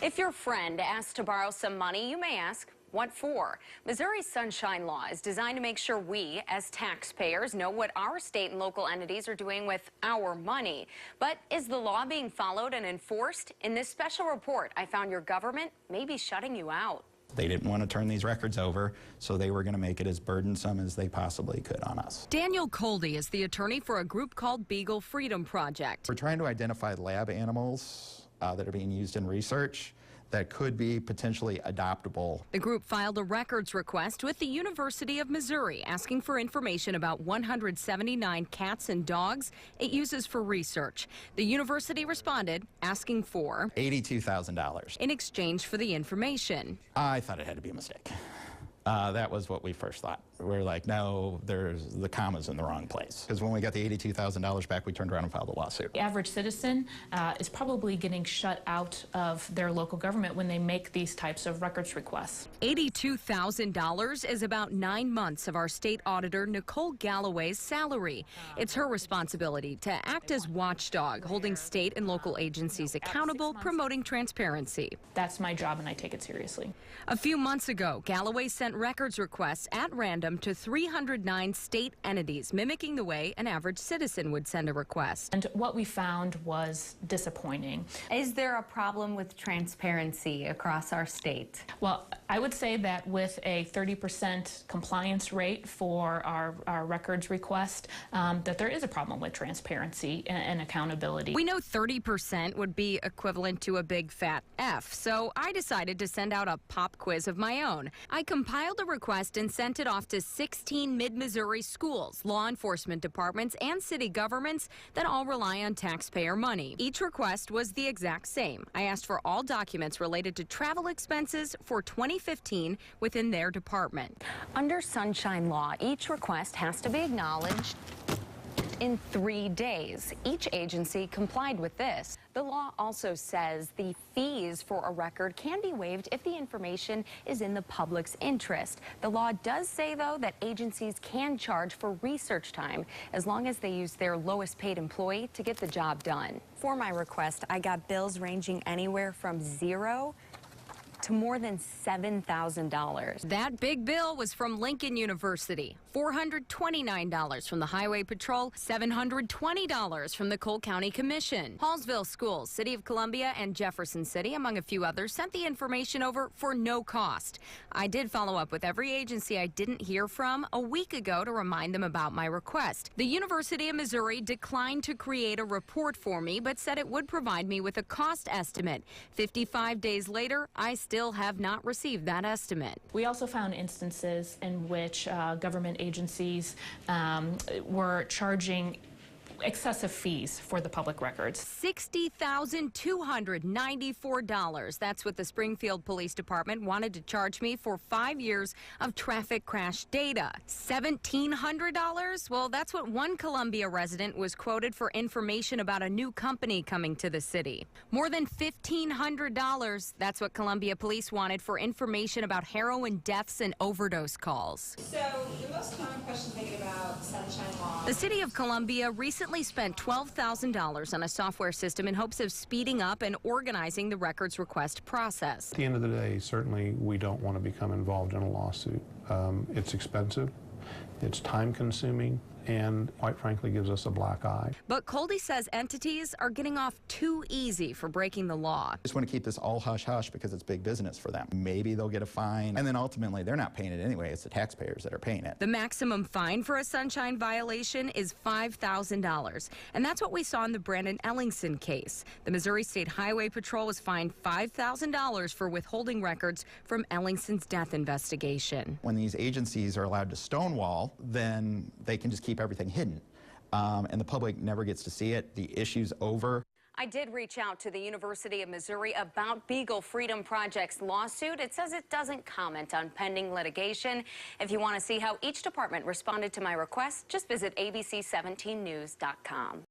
If your friend asks to borrow some money, you may ask, what for? Missouri's Sunshine Law is designed to make sure we, as taxpayers, know what our state and local entities are doing with our money. But is the law being followed and enforced? In this special report, I found your government may be shutting you out. They didn't want to turn these records over, so they were going to make it as burdensome as they possibly could on us. Daniel Coldy is the attorney for a group called Beagle Freedom Project. We're trying to identify lab animals that are being used in research that could be potentially adoptable. The group filed a records request with the University of Missouri asking for information about 179 cats and dogs it uses for research. The university responded asking for $82,000 in exchange for the information. I thought it had to be a mistake. That was what we first thought. We're like, no, there's the comma's in the wrong place. Because when we got the $82,000 back, we turned around and filed a lawsuit. The average citizen is probably getting shut out of their local government when they make these types of records requests. $82,000 is about 9 months of our state auditor Nicole Galloway's salary. It's her responsibility to act as watchdog, holding state and local agencies accountable, promoting transparency. That's my job, and I take it seriously. A few months ago, Galloway sent records requests at random to 309 state entities, mimicking the way an average citizen would send a request. And what we found was disappointing. Is there a problem with transparency across our state? Well, I would say that with a 30% compliance rate for our records request, that there is a problem with transparency and accountability. We know 30% would be equivalent to a big fat F, so I decided to send out a pop quiz of my own. I compiled a request and sent it off to 16 mid-Missouri schools, law enforcement departments, and city governments that all rely on taxpayer money. Each request was the exact same. I asked for all documents related to travel expenses for 2015 within their department. Under Sunshine Law, each request has to be acknowledged in 3 days. Each agency complied with this. The law also says the fees for a record can be waived if the information is in the public's interest. The law does say, though, that agencies can charge for research time as long as they use their lowest paid employee to get the job done. For my request, I got bills ranging anywhere from $0 to more than $7,000. That big bill was from Lincoln University, $429 from the Highway Patrol, $720 from the Cole County Commission. Hallsville Schools, City of Columbia, and Jefferson City, among a few others, sent the information over for no cost. I did follow up with every agency I didn't hear from a week ago to remind them about my request. The University of Missouri declined to create a report for me, but said it would provide me with a cost estimate. 55 days later, I still have not received that estimate. We also found instances in which government agencies were charging excessive fees for the public records. $60,294. That's what the Springfield Police Department wanted to charge me for 5 years of traffic crash data. $1,700? Well, that's what one Columbia resident was quoted for information about a new company coming to the city. More than $1,500. That's what Columbia Police wanted for information about heroin deaths and overdose calls. So the most common question thinking about Sunshine Law. The City of Columbia recently spent $12,000 on a software system in hopes of speeding up and organizing the records request process. At the end of the day, certainly we don't want to become involved in a lawsuit. It's expensive, it's time-consuming, and quite frankly gives us a black eye. But Coldy says entities are getting off too easy for breaking the law. Just want to keep this all hush-hush because it's big business for them. Maybe they'll get a fine, and then ultimately they're not paying it anyway. It's the taxpayers that are paying it. The maximum fine for a Sunshine violation is $5,000, and that's what we saw in the Brandon Ellingson case. The Missouri State Highway Patrol was fined $5,000 for withholding records from Ellingson's death investigation. When these agencies are allowed to stonewall, then they can just keep everything hidden, and the public never gets to see it. The issue's over. I did reach out to the University of Missouri about Beagle Freedom Project's lawsuit. It says it doesn't comment on pending litigation. If you want to see how each department responded to my request, just visit abc17news.com.